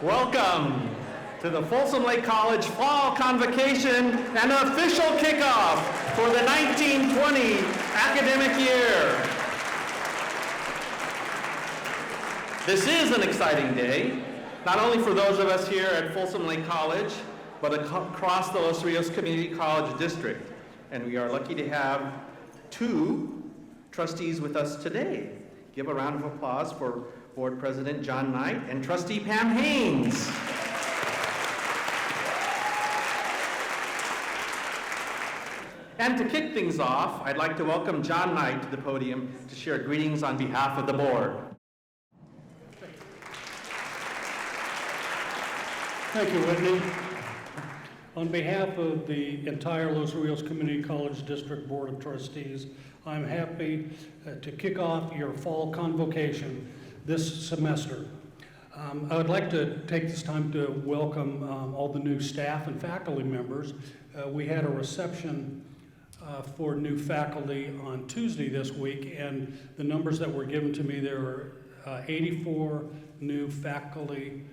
Welcome to the Folsom Lake College Fall Convocation and official kickoff for the 1920 academic year. This is an exciting day, not only for those of us here at Folsom Lake College, but across the Los Rios Community College district. And we are lucky to have two trustees with us today. Give a round of applause for Board President John Knight and Trustee Pam Haynes. And to kick things off, I'd like to welcome John Knight to the podium to share greetings on behalf of the board. Thank you, Whitney. On behalf of the entire Los Rios Community College District Board of Trustees, I'm happy to kick off your fall convocation this semester. I would like to take this time to welcome all the new staff and faculty members. We had a reception for new faculty on Tuesday this week, and the numbers that were given to me, there were 84 new faculty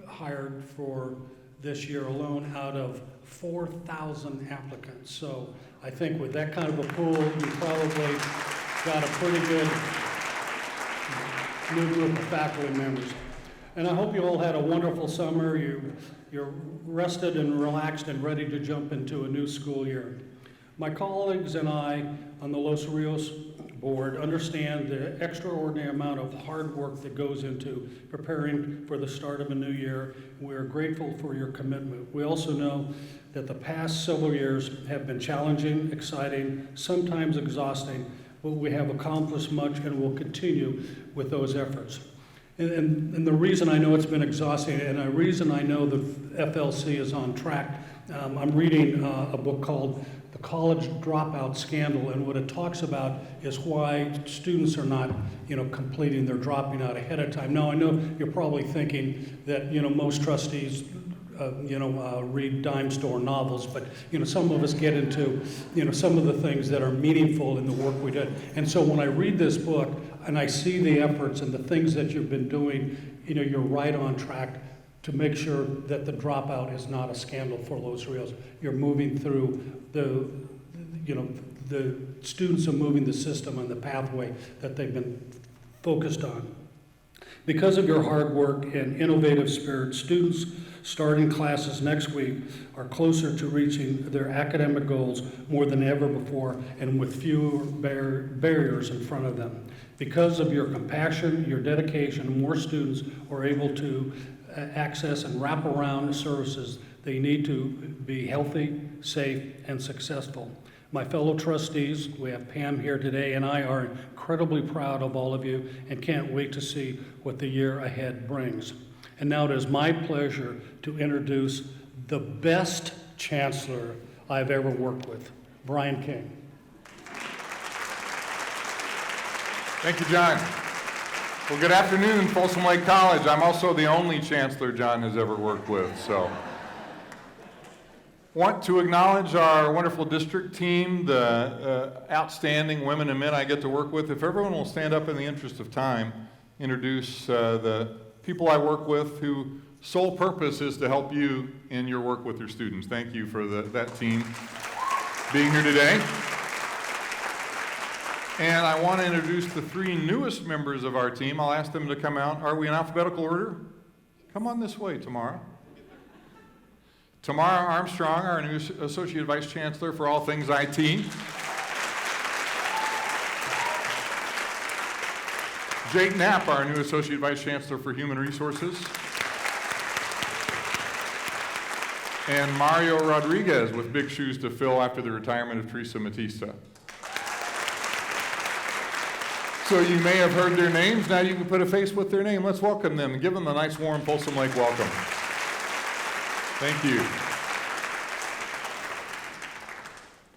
hired for this year alone out of 4,000 applicants. So I think with that kind of a pool, you probably got a pretty good new group of faculty members. And I hope you all had a wonderful summer. You're rested and relaxed and ready to jump into a new school year. My colleagues and I on the Los Rios board understand the extraordinary amount of hard work that goes into preparing for the start of a new year. We're grateful for your commitment. We also know that the past several years have been challenging, exciting, sometimes exhausting, but we have accomplished much and will continue with those efforts. And the reason I know it's been exhausting and the reason I know the FLC is on track, I'm reading a book called The College Dropout Scandal, and what it talks about is why students are not, completing, they're dropping out ahead of time. Now, I know you're probably thinking that, most trustees, read dime store novels, but, some of us get into, some of the things that are meaningful in the work we did. And so when I read this book and I see the efforts and the things that you've been doing, you're right on track to make sure that the dropout is not a scandal for Los Rios. You're moving through the students are moving the system on the pathway that they've been focused on. Because of your hard work and innovative spirit, students starting classes next week are closer to reaching their academic goals more than ever before and with fewer barriers in front of them. Because of your compassion, your dedication, more students are able to access and wrap around services they need to be healthy, safe, and successful. My fellow trustees, we have Pam here today, and I are incredibly proud of all of you and can't wait to see what the year ahead brings. And now it is my pleasure to introduce the best chancellor I've ever worked with, Brian King. Thank you, John. Well, good afternoon, Folsom Lake College. I'm also the only chancellor John has ever worked with, so. Want to acknowledge our wonderful district team, the outstanding women and men I get to work with. If everyone will stand up in the interest of time, introduce the people I work with whose sole purpose is to help you in your work with your students. Thank you for that team being here today. And I want to introduce the three newest members of our team. I'll ask them to come out. Are we in alphabetical order? Come on this way, Tamara. Tamara Armstrong, our new Associate Vice Chancellor for all things IT. Jake Knapp, our new Associate Vice Chancellor for Human Resources. And Mario Rodriguez with big shoes to fill after the retirement of Teresa Matista. So you may have heard their names. Now you can put a face with their name. Let's welcome them and give them a nice, warm Folsom Lake welcome. Thank you.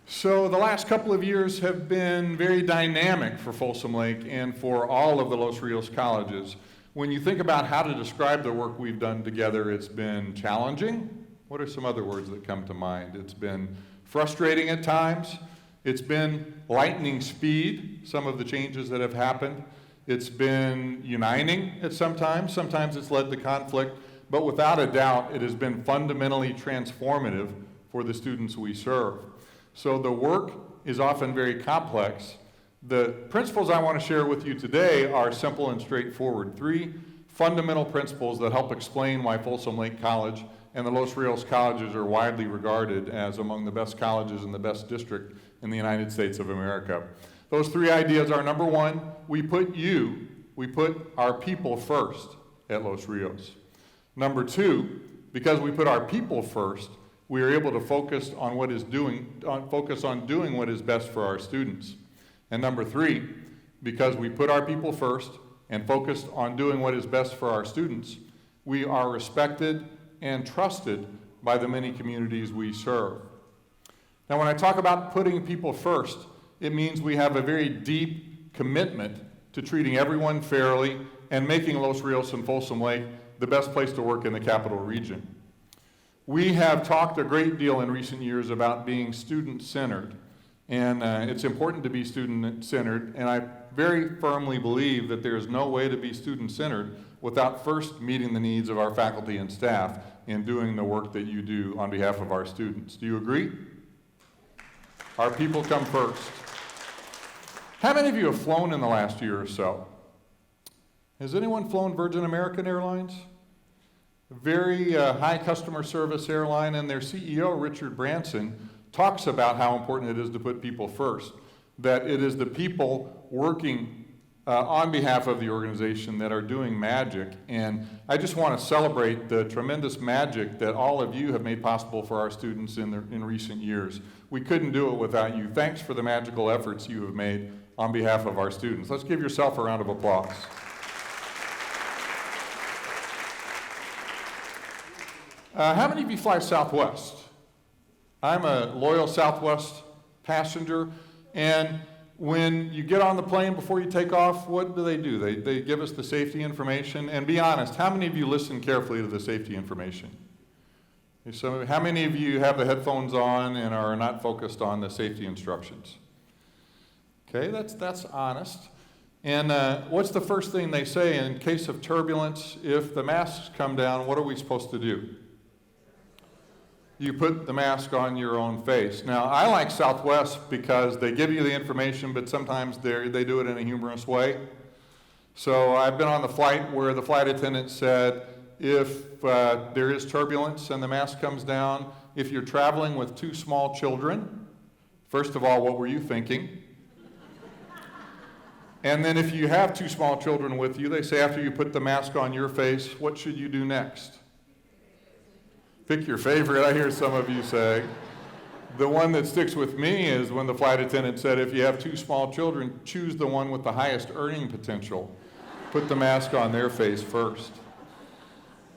So the last couple of years have been very dynamic for Folsom Lake and for all of the Los Rios colleges. When you think about how to describe the work we've done together, it's been challenging. What are some other words that come to mind? It's been frustrating at times. It's been lightning speed, some of the changes that have happened. It's been uniting at sometimes. Sometimes it's led to conflict. but without a doubt, it has been fundamentally transformative for the students we serve. So the work is often very complex. The principles I want to share with you today are simple and straightforward. 3 fundamental principles that help explain why Folsom Lake College and the Los Rios colleges are widely regarded as among the best colleges in the best district in the United States of America. Those 3 ideas are, number 1, we put our people first at Los Rios. Number 2, because we put our people first, we are able to focus on doing what is best for our students. And number 3, because we put our people first and focused on doing what is best for our students, we are respected and trusted by the many communities we serve. Now, when I talk about putting people first, it means we have a very deep commitment to treating everyone fairly and making Los Rios and Folsom Lake the best place to work in the capital region. We have talked a great deal in recent years about being student-centered, and it's important to be student-centered, and I very firmly believe that there is no way to be student-centered without first meeting the needs of our faculty and staff in doing the work that you do on behalf of our students. Do you agree? Our people come first. How many of you have flown in the last year or so? Has anyone flown Virgin American Airlines? A very high customer service airline, and their CEO, Richard Branson, talks about how important it is to put people first, that it is the people working on behalf of the organization that are doing magic. And I just want to celebrate the tremendous magic that all of you have made possible for our students in recent years. We couldn't do it without you. Thanks for the magical efforts you have made on behalf of our students. Let's give yourself a round of applause. How many of you fly Southwest? I'm a loyal Southwest passenger, and when you get on the plane before you take off, what do? They give us the safety information. And be honest, how many of you listen carefully to the safety information? So how many of you have the headphones on and are not focused on the safety instructions? Okay, that's honest. And what's the first thing they say in case of turbulence? If the masks come down, what are we supposed to do? You put the mask on your own face. Now, I like Southwest because they give you the information, but sometimes they do it in a humorous way. So I've been on the flight where the flight attendant said, if there is turbulence and the mask comes down, if you're traveling with 2 small children, first of all, what were you thinking? And then if you have 2 small children with you, they say after you put the mask on your face, what should you do next? Pick your favorite, I hear some of you say. The one that sticks with me is when the flight attendant said, if you have 2 small children, choose the one with the highest earning potential. Put the mask on their face first.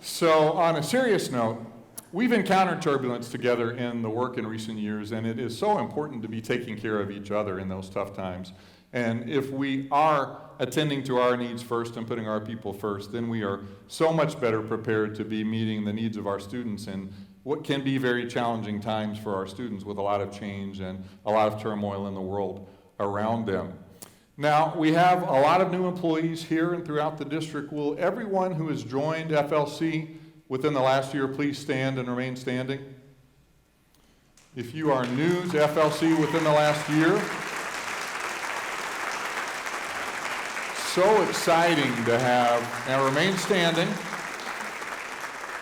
So on a serious note, we've encountered turbulence together in the work in recent years, and it is so important to be taking care of each other in those tough times. And if we are attending to our needs first and putting our people first, then we are so much better prepared to be meeting the needs of our students in what can be very challenging times for our students with a lot of change and a lot of turmoil in the world around them. Now, we have a lot of new employees here and throughout the district. Will everyone who has joined FLC within the last year please stand and remain standing? If you are new to FLC within the last year, so exciting to have, and remain standing.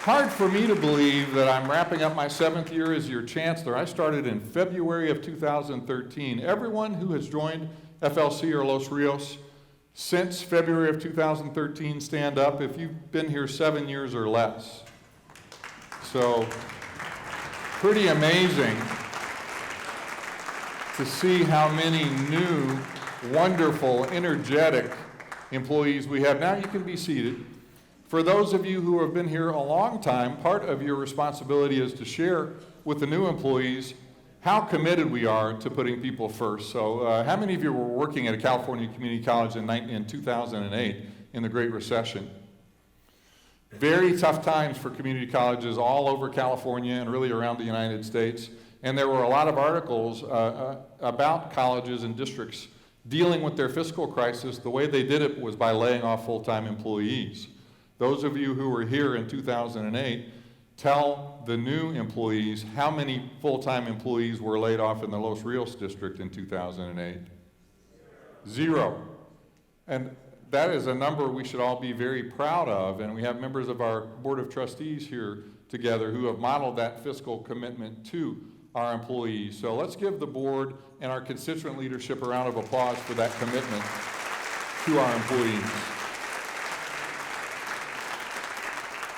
Hard for me to believe that I'm wrapping up my 7th year as your chancellor. I started in February of 2013. Everyone who has joined FLC or Los Rios since February of 2013, stand up if you've been here 7 years or less. So, pretty amazing to see how many new, wonderful, energetic employees we have. Now you can be seated. For those of you who have been here a long time, part of your responsibility is to share with the new employees how committed we are to putting people first. So how many of you were working at a California community college in 2008 in the Great Recession? Very tough times for community colleges all over California and really around the United States. And there were a lot of articles about colleges and districts dealing with their fiscal crisis. The way they did it was by laying off full-time employees. Those of you who were here in 2008, tell the new employees how many full-time employees were laid off in the Los Rios district in 2008. 0. And that is a number we should all be very proud of, and we have members of our Board of Trustees here together who have modeled that fiscal commitment to our employees. So let's give the board and our constituent leadership a round of applause for that commitment to our employees.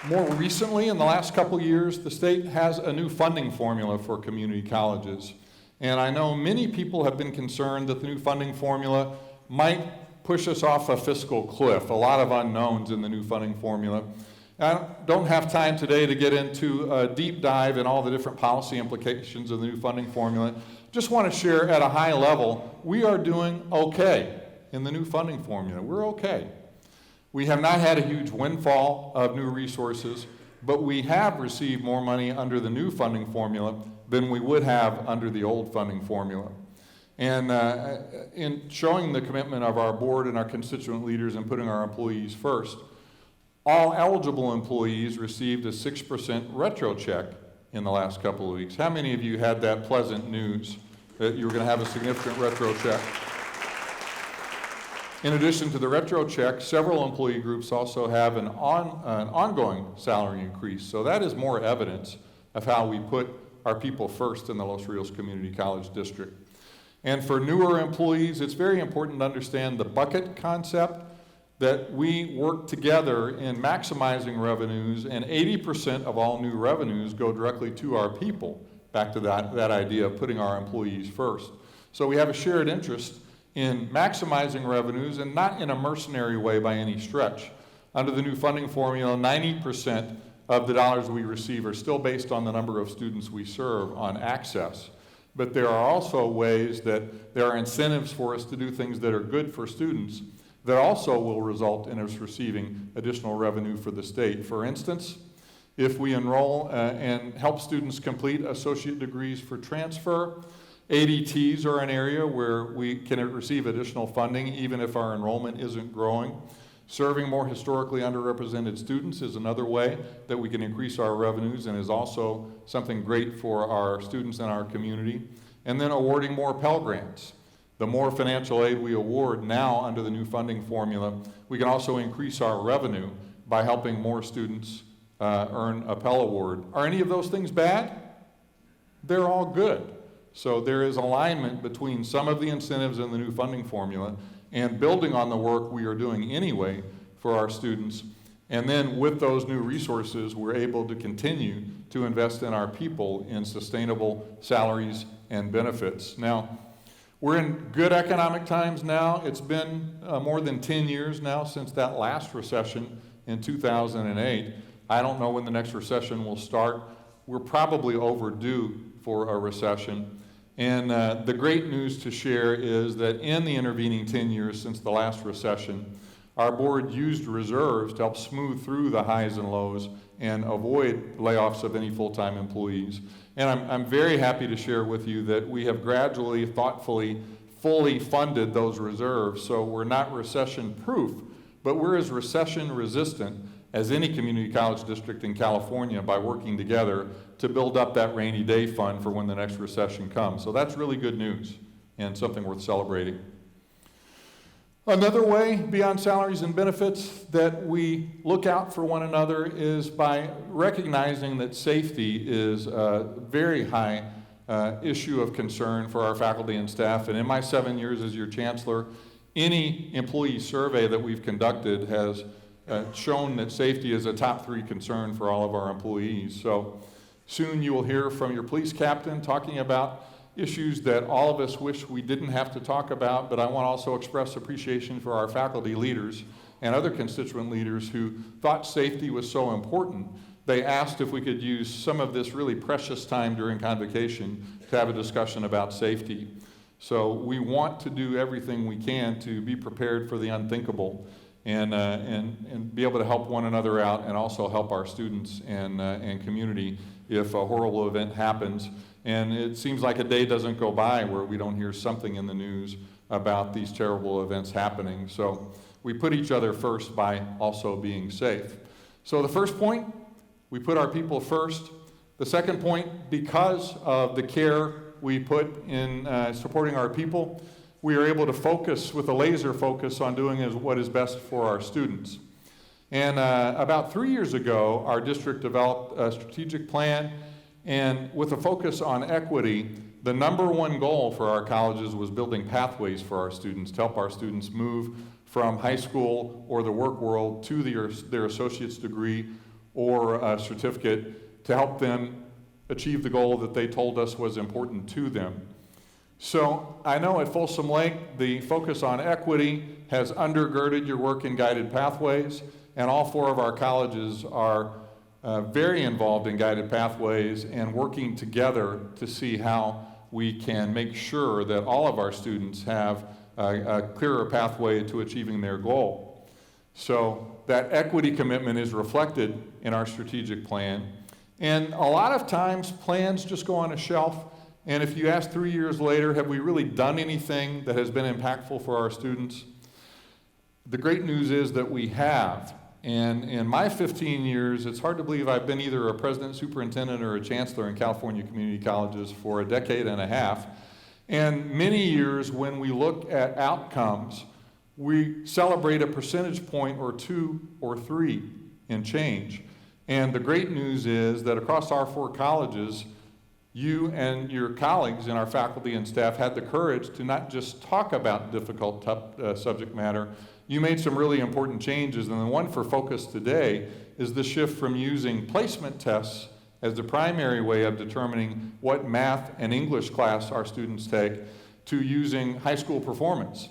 More recently, in the last couple years, the state has a new funding formula for community colleges. And I know many people have been concerned that the new funding formula might push us off a fiscal cliff, a lot of unknowns in the new funding formula. I don't have time today to get into a deep dive in all the different policy implications of the new funding formula. Just want to share at a high level, we are doing okay in the new funding formula. We're okay. We have not had a huge windfall of new resources, but we have received more money under the new funding formula than we would have under the old funding formula. And in showing the commitment of our board and our constituent leaders and putting our employees first, all eligible employees received a 6% retro check in the last couple of weeks. How many of you had that pleasant news that you were going to have a significant retro check? In addition to the retro check, several employee groups also have an ongoing salary increase. So that is more evidence of how we put our people first in the Los Rios Community College District. And for newer employees, it's very important to understand the bucket concept, that we work together in maximizing revenues, and 80% of all new revenues go directly to our people, back to that idea of putting our employees first. So we have a shared interest in maximizing revenues, and not in a mercenary way by any stretch. Under the new funding formula, 90% of the dollars we receive are still based on the number of students we serve on access. But there are also ways that there are incentives for us to do things that are good for students that also will result in us receiving additional revenue for the state. For instance, if we enroll and help students complete associate degrees for transfer, ADTs are an area where we can receive additional funding even if our enrollment isn't growing. Serving more historically underrepresented students is another way that we can increase our revenues, and is also something great for our students in our community. And then awarding more Pell Grants. The more financial aid we award now under the new funding formula, we can also increase our revenue by helping more students earn a Pell Award. Are any of those things bad? They're all good. So there is alignment between some of the incentives in the new funding formula and building on the work we are doing anyway for our students. And then with those new resources, we're able to continue to invest in our people in sustainable salaries and benefits. Now, we're in good economic times now. It's been more than 10 years now since that last recession in 2008. I don't know when the next recession will start. We're probably overdue for a recession. And the great news to share is that in the intervening 10 years since the last recession, our board used reserves to help smooth through the highs and lows and avoid layoffs of any full-time employees. And I'm very happy to share with you that we have gradually, thoughtfully, fully funded those reserves. So we're not recession-proof, but we're as recession-resistant as any community college district in California by working together to build up that rainy day fund for when the next recession comes. So that's really good news and something worth celebrating. Another way beyond salaries and benefits that we look out for one another is by recognizing that safety is a very high issue of concern for our faculty and staff. And in my 7 years as your chancellor, any employee survey that we've conducted has shown that safety is a top 3 concern for all of our employees. So soon you will hear from your police captain talking about issues that all of us wish we didn't have to talk about, but I want to also express appreciation for our faculty leaders and other constituent leaders who thought safety was so important. They asked if we could use some of this really precious time during Convocation to have a discussion about safety. So we want to do everything we can to be prepared for the unthinkable and be able to help one another out and also help our students and community if a horrible event happens. And it seems like a day doesn't go by where we don't hear something in the news about these terrible events happening. So we put each other first by also being safe. So the first point, we put our people first. The second point, because of the care we put in supporting our people, we are able to focus with a laser focus on doing what is best for our students. And about 3 years ago, our district developed a strategic plan, and with a focus on equity, the number one goal for our colleges was building pathways for our students to help our students move from high school or the work world to their associate's degree or a certificate to help them achieve the goal that they told us was important to them. So I know at Folsom Lake, the focus on equity has undergirded your work in guided pathways, and all 4 of our colleges are very involved in guided pathways and working together to see how we can make sure that all of our students have a clearer pathway to achieving their goal. So that equity commitment is reflected in our strategic plan. And a lot of times plans just go on a shelf, and if you ask 3 years later, have we really done anything that has been impactful for our students? The great news is that we have. And in my 15 years, it's hard to believe I've been either a president, superintendent, or a chancellor in California community colleges for a decade and a half. And many years when we look at outcomes, we celebrate a percentage point or 2 or 3 in change. And the great news is that across our 4 colleges, you and your colleagues and our faculty and staff had the courage to not just talk about difficult subject matter. You made some really important changes, and the one for focus today is the shift from using placement tests as the primary way of determining what math and English class our students take to using high school performance.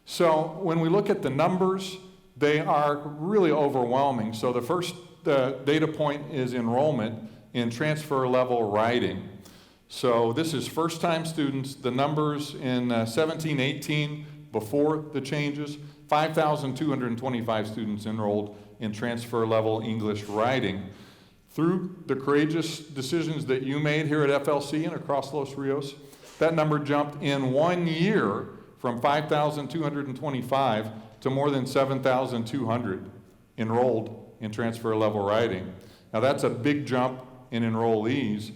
So when we look at the numbers, they are really overwhelming. So the first data point is enrollment in transfer level writing. So this is first-time students. The numbers in 17-18, before the changes, 5,225 students enrolled in transfer level English writing. Through the courageous decisions that you made here at FLC and across Los Rios, that number jumped in 1 year from 5,225 to more than 7,200 enrolled in transfer level writing. Now that's a big jump in enrollees.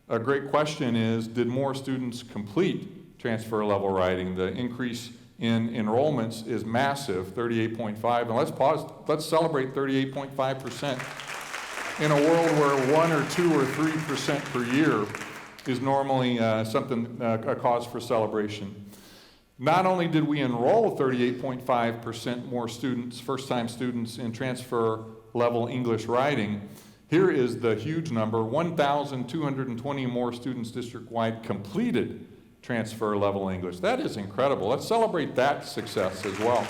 A great question is, did more students complete transfer level writing? The increase in enrollments is massive, 38.5, and let's pause, let's celebrate 38.5% in a world where 1 or 2 or 3% per year is normally a cause for celebration. Not only did we enroll 38.5% more students, first-time students in transfer level English writing, here is the huge number, 1,220 more students district-wide completed transfer level English. That is incredible. Let's celebrate that success as well.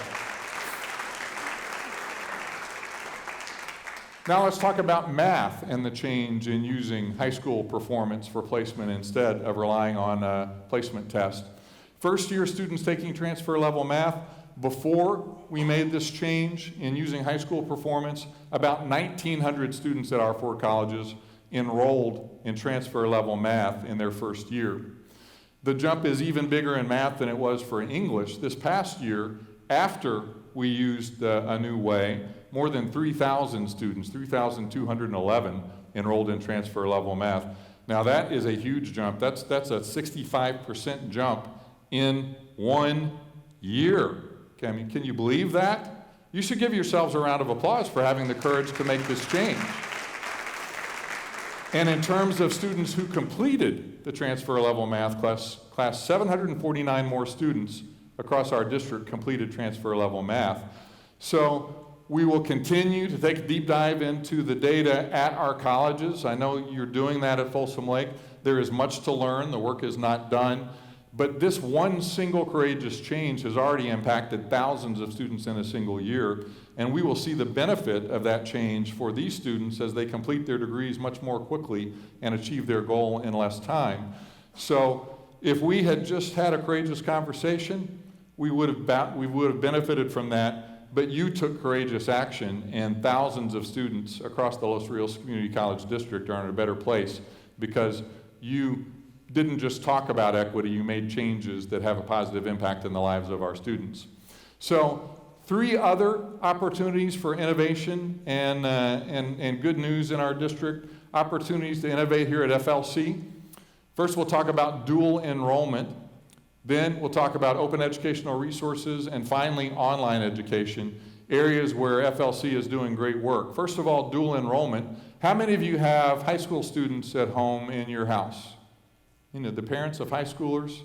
Now let's talk about math and the change in using high school performance for placement instead of relying on a placement test. First year students taking transfer level math, before we made this change in using high school performance, about 1,900 students at our 4 colleges enrolled in transfer level math in their first year. The jump is even bigger in math than it was for English. This past year, after we used a new way, more than 3,000 students, 3,211 enrolled in transfer level math. Now that is a huge jump. That's a 65% jump in 1 year. Okay, I mean, can you believe that? You should give yourselves a round of applause for having the courage to make this change. And in terms of students who completed the transfer level math class, 749 more students across our district completed transfer level math. So we will continue to take a deep dive into the data at our colleges. I know you're doing that at Folsom Lake. There is much to learn. The work is not done. But this one single courageous change has already impacted thousands of students in a single year, and we will see the benefit of that change for these students as they complete their degrees much more quickly and achieve their goal in less time. So if we had just had a courageous conversation, we would have benefited from that, but you took courageous action, and thousands of students across the Los Rios Community College District are in a better place because you didn't just talk about equity, you made changes that have a positive impact in the lives of our students. So 3 other opportunities for innovation and good news in our district, opportunities to innovate here at FLC. First, we'll talk about dual enrollment. Then we'll talk about open educational resources, and finally, online education, areas where FLC is doing great work. First of all, dual enrollment. How many of you have high school students at home in your house? You know, the parents of high schoolers.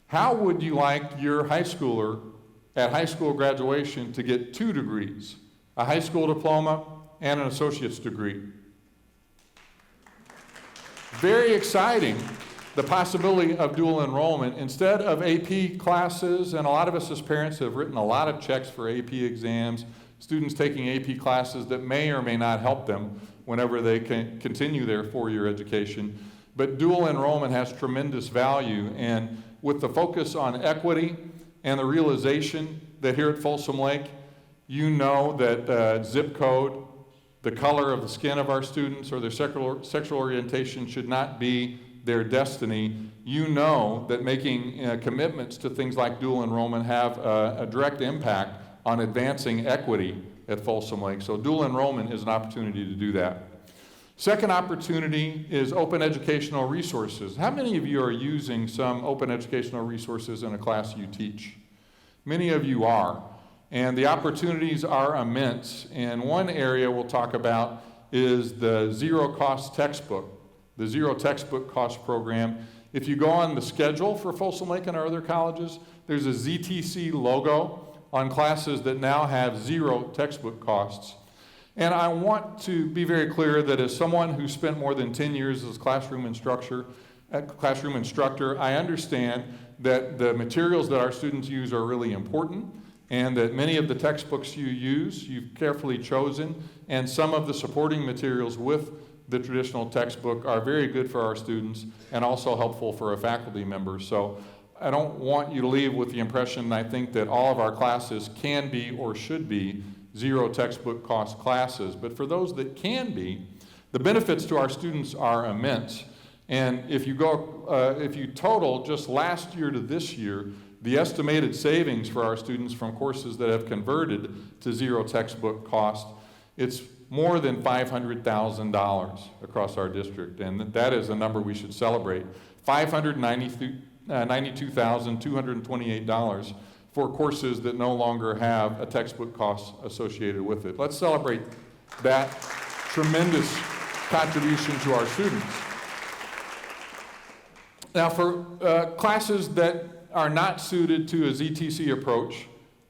How would you like your high schooler at high school graduation to get 2 degrees, a high school diploma and an associate's degree? Very exciting, the possibility of dual enrollment. Instead of AP classes, and a lot of us as parents have written a lot of checks for AP exams, students taking AP classes that may or may not help them whenever they can continue their 4-year education. But dual enrollment has tremendous value, and with the focus on equity and the realization that here at Folsom Lake, you know that zip code, the color of the skin of our students, or their sexual orientation should not be their destiny. You know that making commitments to things like dual enrollment have a direct impact on advancing equity at Folsom Lake. So dual enrollment is an opportunity to do that. Second opportunity is open educational resources. How many of you are using some open educational resources in a class you teach? Many of you are. And the opportunities are immense. And one area we'll talk about is the zero-cost textbook, the zero textbook cost program. If you go on the schedule for Folsom Lake and our other colleges, there's a ZTC logo on classes that now have 0 textbook costs. And I want to be very clear that as someone who spent more than 10 years as a classroom instructor, I understand that the materials that our students use are really important, and that many of the textbooks you use, you've carefully chosen, and some of the supporting materials with the traditional textbook are very good for our students and also helpful for a faculty member. So I don't want you to leave with the impression, I think, that all of our classes can be or should be 0 textbook cost classes. But for those that can be, the benefits to our students are immense. And if you total just last year to this year, the estimated savings for our students from courses that have converted to 0 textbook cost, it's more than $500,000 across our district, and that is a number we should celebrate. $592,228 for courses that no longer have a textbook cost associated with it. Let's celebrate that tremendous contribution to our students. Now, for classes that are not suited to a ZTC approach,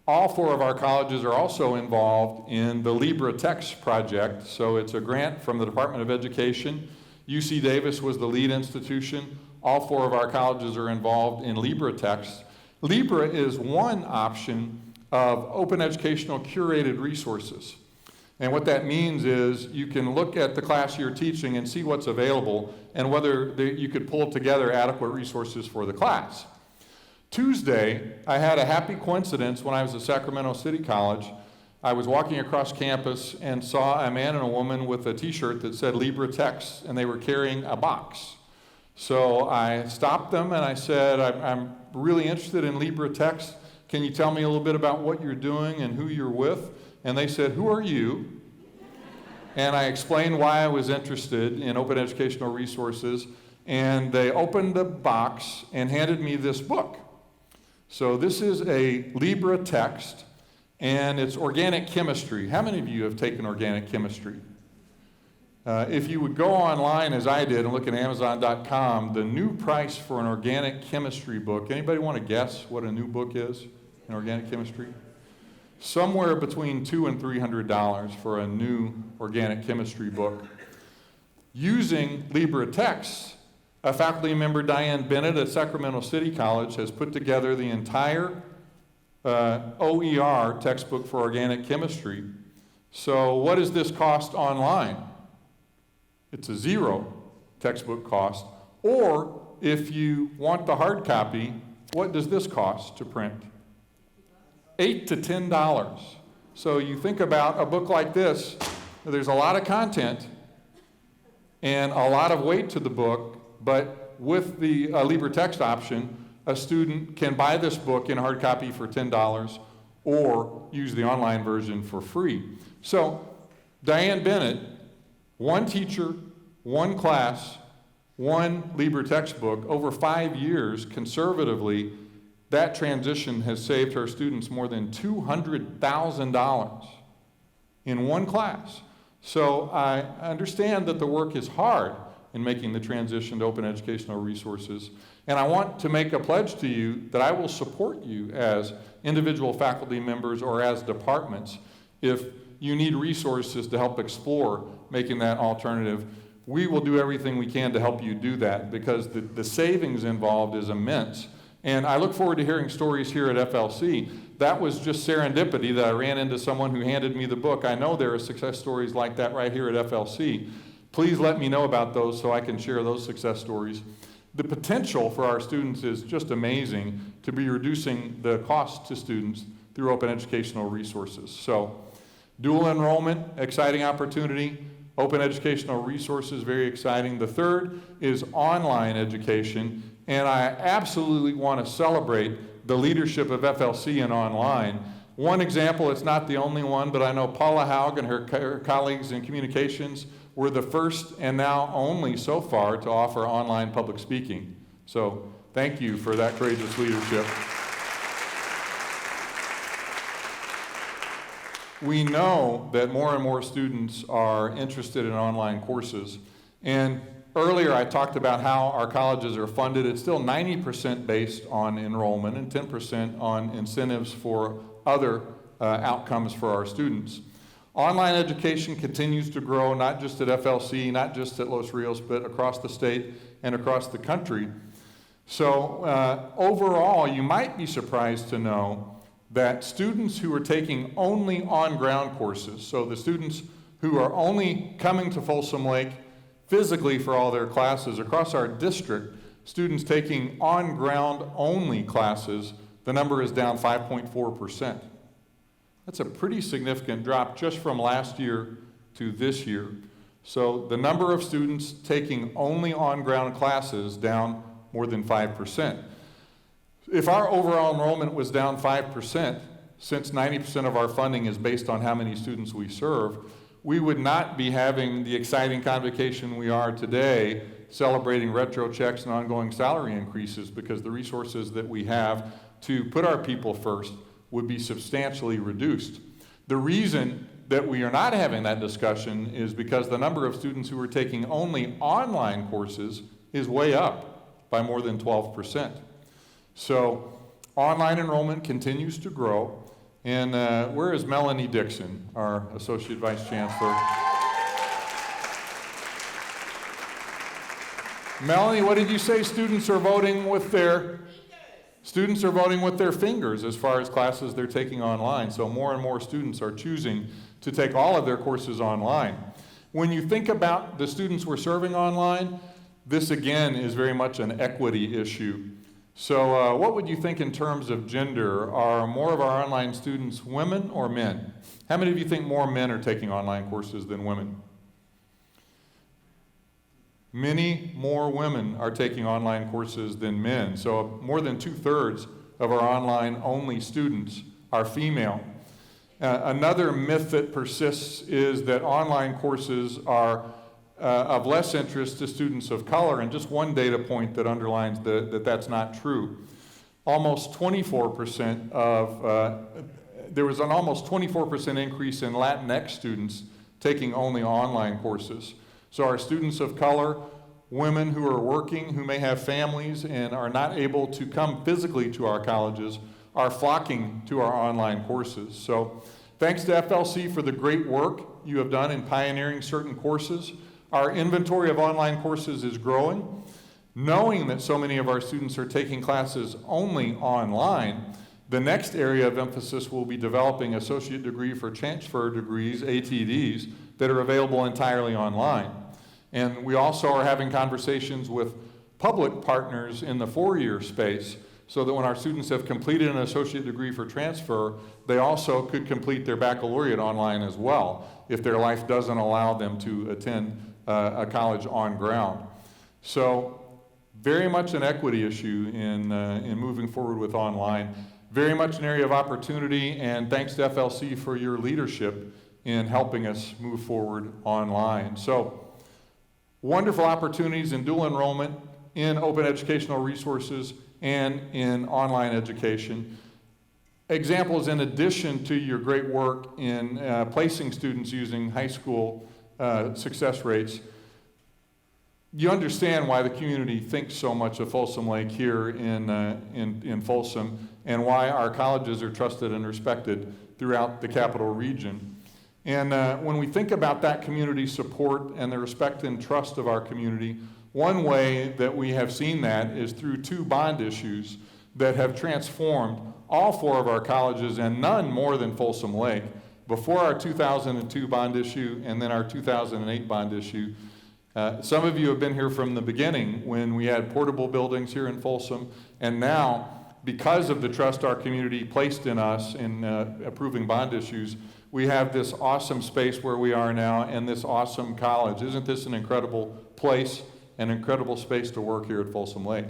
all 4 of our colleges are also involved in the LibreText project. So it's a grant from the Department of Education. UC Davis was the lead institution. All 4 of our colleges are involved in LibreText. Libre is one option of open educational curated resources. And what that means is you can look at the class you're teaching and see what's available and whether you could pull together adequate resources for the class. Tuesday, I had a happy coincidence when I was at Sacramento City College. I was walking across campus and saw a man and a woman with a t-shirt that said LibreText, and they were carrying a box. So I stopped them and I said, I'm really interested in LibreText. Can you tell me a little bit about what you're doing and who you're with? And they said, who are you? And I explained why I was interested in open educational resources, and they opened the box and handed me this book. So this is a LibreText, and it's organic chemistry. How many of you have taken organic chemistry? If you would go online, as I did, and look at Amazon.com, the new price for an organic chemistry book, anybody want to guess what a new book is in organic chemistry? Somewhere between $200 and $300 for a new organic chemistry book. Using LibreText, a faculty member, Diane Bennett at Sacramento City College, has put together the entire OER textbook for organic chemistry. So what does this cost online? It's a 0 textbook cost. Or if you want the hard copy, what does this cost to print? $8 to $10. So you think about a book like this, there's a lot of content and a lot of weight to the book, but with the LibreText option, a student can buy this book in hard copy for $10, or use the online version for free. So, Diane Bennett, one teacher, one class, one Libre textbook, over 5 years, conservatively, that transition has saved her students more than $200,000 in one class. So I understand that the work is hard in making the transition to open educational resources, and I want to make a pledge to you that I will support you as individual faculty members or as departments if you need resources to help explore making that alternative. We will do everything we can to help you do that, because the savings involved is immense. And I look forward to hearing stories here at FLC. That was just serendipity that I ran into someone who handed me the book. I know there are success stories like that right here at FLC. Please let me know about those so I can share those success stories. The potential for our students is just amazing to be reducing the cost to students through open educational resources. So, dual enrollment, exciting opportunity. Open educational resources, very exciting. The third is online education, and I absolutely want to celebrate the leadership of FLC in online. One example, it's not the only one, but I know Paula Haug and her colleagues in communications were the first and now only so far to offer online public speaking. So thank you for that courageous leadership. We know that more and more students are interested in online courses, and earlier I talked about how our colleges are funded. It's still 90% based on enrollment and 10% on incentives for other outcomes for our students. Online education continues to grow, not just at FLC, not just at Los Rios, but across the state and across the country. So overall, you might be surprised to know that students who are taking only on-ground courses, so the students who are only coming to Folsom Lake physically for all their classes across our district, students taking on-ground only classes, the number is down 5.4%. That's a pretty significant drop just from last year to this year. So the number of students taking only on-ground classes down more than 5%. If our overall enrollment was down 5%, since 90% of our funding is based on how many students we serve, we would not be having the exciting convocation we are today, celebrating retro checks and ongoing salary increases, because the resources that we have to put our people first would be substantially reduced. The reason that we are not having that discussion is because the number of students who are taking only online courses is way up by more than 12%. So online enrollment continues to grow. And where is Melanie Dixon, our Associate Vice Chancellor? Melanie, what did you say? Students are voting with their students are voting with their fingers as far as classes they're taking online. So more and more students are choosing to take all of their courses online. When you think about the students we're serving online, this again is very much an equity issue. So what would you think in terms of gender? Are more of our online students women or men? How many of you think more men are taking online courses than women? Many more women are taking online courses than men. So more than 2/3 of our online-only students are female. Another myth that persists is that online courses are of less interest to students of color, and just one data point that underlines that that's not true. Almost 24% there was an almost 24% increase in Latinx students taking only online courses. So our students of color, women who are working, who may have families and are not able to come physically to our colleges, are flocking to our online courses. So thanks to FLC for the great work you have done in pioneering certain courses. Our inventory of online courses is growing. Knowing that so many of our students are taking classes only online, the next area of emphasis will be developing associate degree for transfer degrees, ATDs, that are available entirely online. And we also are having conversations with public partners in the four-year space so that when our students have completed an associate degree for transfer, they also could complete their baccalaureate online as well if their life doesn't allow them to attend a college on ground. So very much an equity issue in moving forward with online. very much an area of opportunity, and thanks to FLC for your leadership in helping us move forward online. So, wonderful opportunities in dual enrollment, in open educational resources, and in online education. Examples in addition to your great work in placing students using high school success rates. You understand why the community thinks so much of Folsom Lake here in Folsom, and why our colleges are trusted and respected throughout the capital region. And when we think about that community support and the respect and trust of our community, one way that we have seen that is through 2 bond issues that have transformed all 4 of our colleges, and none more than Folsom Lake, before our 2002 bond issue and then our 2008 bond issue. Some of you have been here from the beginning when we had portable buildings here in Folsom, and now, because of the trust our community placed in us in approving bond issues, we have this awesome space where we are now and this awesome college. Isn't this an incredible place, an incredible space to work here at Folsom Lake?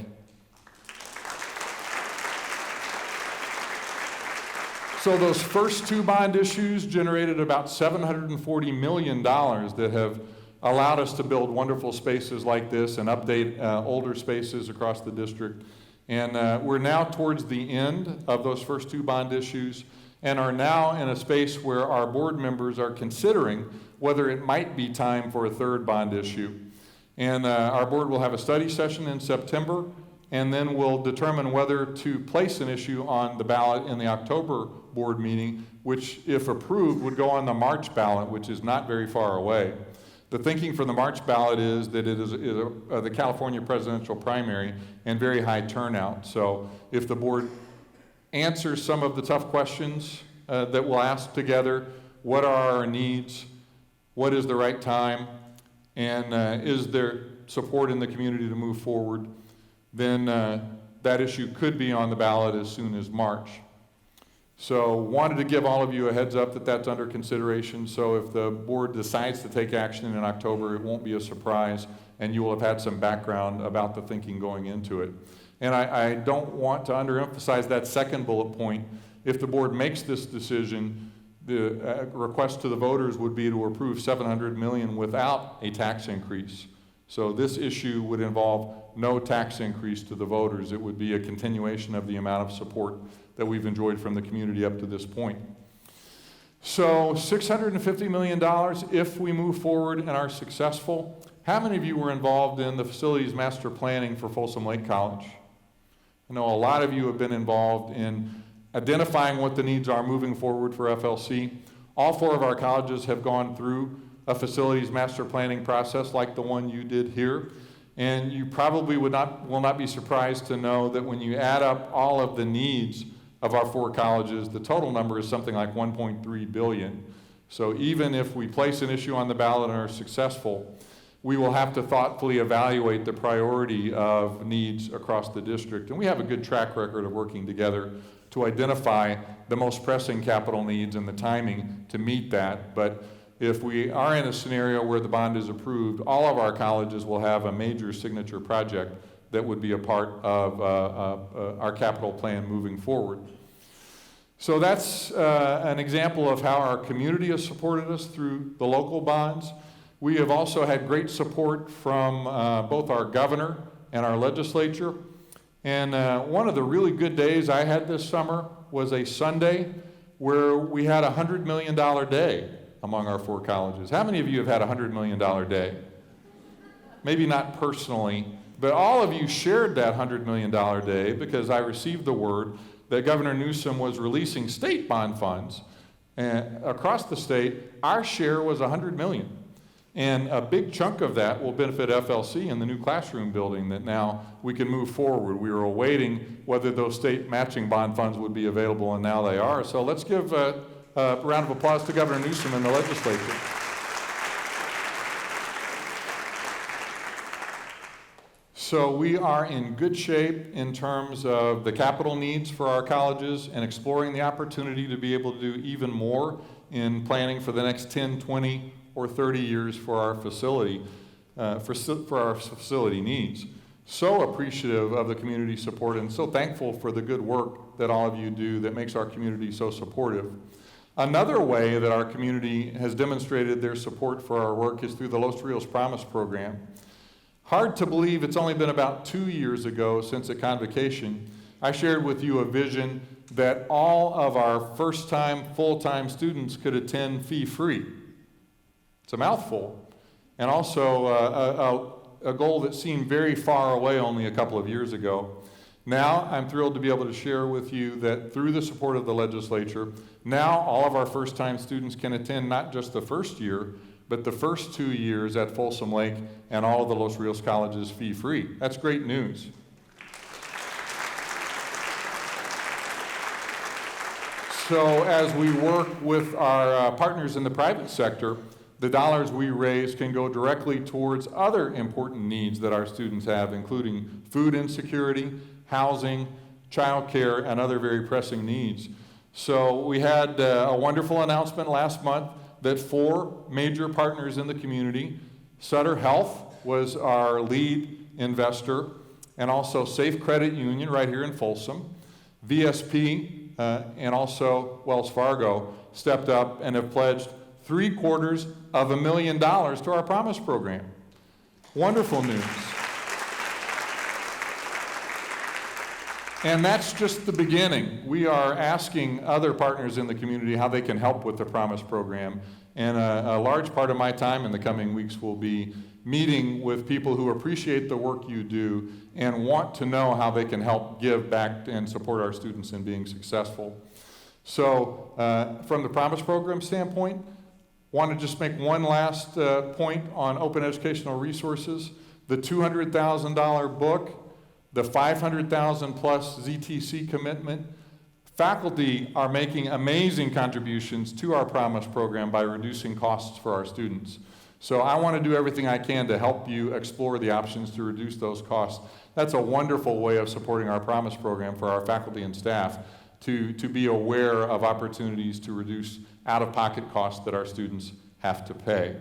So those first 2 bond issues generated about $740 million that have allowed us to build wonderful spaces like this and update older spaces across the district. And we're now towards the end of those first 2 bond issues, and are now in a space where our board members are considering whether it might be time for a 3rd bond issue. And our board will have a study session in September, and then we'll determine whether to place an issue on the ballot in the October board meeting, which, if approved, would go on the March ballot, which is not very far away. The thinking for the March ballot is that it is the California presidential primary and very high turnout. So if the board answers some of the tough questions that we'll ask together, what are our needs, what is the right time, and is there support in the community to move forward, then that issue could be on the ballot as soon as March. So wanted to give all of you a heads up that that's under consideration, so if the board decides to take action in October, it won't be a surprise, and you will have had some background about the thinking going into it. And I don't want to underemphasize that second bullet point. If the board makes this decision, the request to the voters would be to approve $700 million without a tax increase. So this issue would involve no tax increase to the voters. It would be a continuation of the amount of support that we've enjoyed from the community up to this point. So $650 million if we move forward and are successful. How many of you were involved in the facilities master planning for Folsom Lake College? I know a lot of you have been involved in identifying what the needs are moving forward for FLC. All 4 of our colleges have gone through a facilities master planning process like the one you did here. And you probably will not be surprised to know that when you add up all of the needs of our 4 colleges, the total number is something like $1.3 billion. So even if we place an issue on the ballot and are successful, we will have to thoughtfully evaluate the priority of needs across the district. And we have a good track record of working together to identify the most pressing capital needs and the timing to meet that. But if we are in a scenario where the bond is approved, all of our colleges will have a major signature project that would be a part of our capital plan moving forward. So that's an example of how our community has supported us through the local bonds. We have also had great support from both our governor and our legislature. And one of the really good days I had this summer was a Sunday where we had a $100 million day among our 4 colleges. How many of you have had a $100 million day? Maybe not personally, but all of you shared that $100 million day because I received the word that Governor Newsom was releasing state bond funds. And across the state, our share was $100 million. And a big chunk of that will benefit FLC in the new classroom building that now we can move forward. We were awaiting whether those state matching bond funds would be available, and now they are. So let's give a round of applause to Governor Newsom and the legislature. So we are in good shape in terms of the capital needs for our colleges and exploring the opportunity to be able to do even more in planning for the next 10, 20, or 30 years for our facility, for our facility needs. So appreciative of the community support and so thankful for the good work that all of you do that makes our community so supportive. Another way that our community has demonstrated their support for our work is through the Los Rios Promise program. Hard to believe it's only been about 2 years ago since at Convocation, I shared with you a vision that all of our first-time, full-time students could attend fee-free. It's a mouthful, and also a goal that seemed very far away only a couple of years ago. Now, I'm thrilled to be able to share with you that through the support of the legislature, now all of our first-time students can attend not just the first year, but the first 2 years at Folsom Lake and all of the Los Rios colleges fee-free. That's great news. So as we work with our partners in the private sector, the dollars we raise can go directly towards other important needs that our students have, including food insecurity, housing, childcare, and other very pressing needs. So we had a wonderful announcement last month that 4 major partners in the community, Sutter Health was our lead investor, and also Safe Credit Union right here in Folsom, VSP, and also Wells Fargo stepped up and have pledged $750,000 to our Promise program. Wonderful news. And that's just the beginning. We are asking other partners in the community how they can help with the Promise program. And a large part of my time in the coming weeks will be meeting with people who appreciate the work you do and want to know how they can help give back and support our students in being successful. So from the Promise program standpoint, want to just make one last point on open educational resources. The $200,000 book, the $500,000 plus ZTC commitment. Faculty are making amazing contributions to our Promise program by reducing costs for our students. So I want to do everything I can to help you explore the options to reduce those costs. That's a wonderful way of supporting our Promise program for our faculty and staff to be aware of opportunities to reduce out-of-pocket costs that our students have to pay.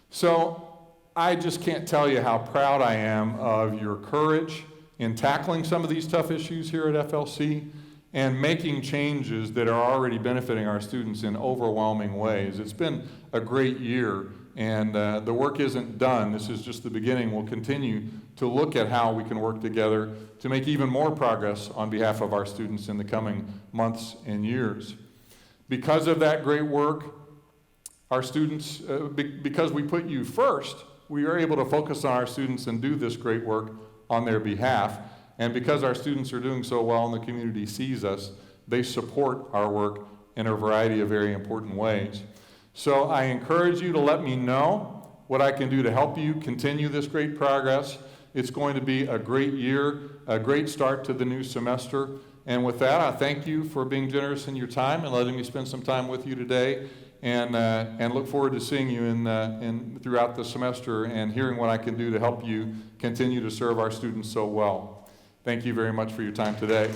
So I just can't tell you how proud I am of your courage in tackling some of these tough issues here at FLC and making changes that are already benefiting our students in overwhelming ways. It's been a great year, and the work isn't done. This is just the beginning. We'll continue to look at how we can work together to make even more progress on behalf of our students in the coming months and years. Because of that great work, our students, because we put you first, we are able to focus on our students and do this great work on their behalf. And because our students are doing so well and the community sees us, they support our work in a variety of very important ways. So I encourage you to let me know what I can do to help you continue this great progress. It's going to be a great year, a great start to the new semester. And with that, I thank you for being generous in your time and letting me spend some time with you today. And look forward to seeing you throughout the semester and hearing what I can do to help you continue to serve our students so well. Thank you very much for your time today.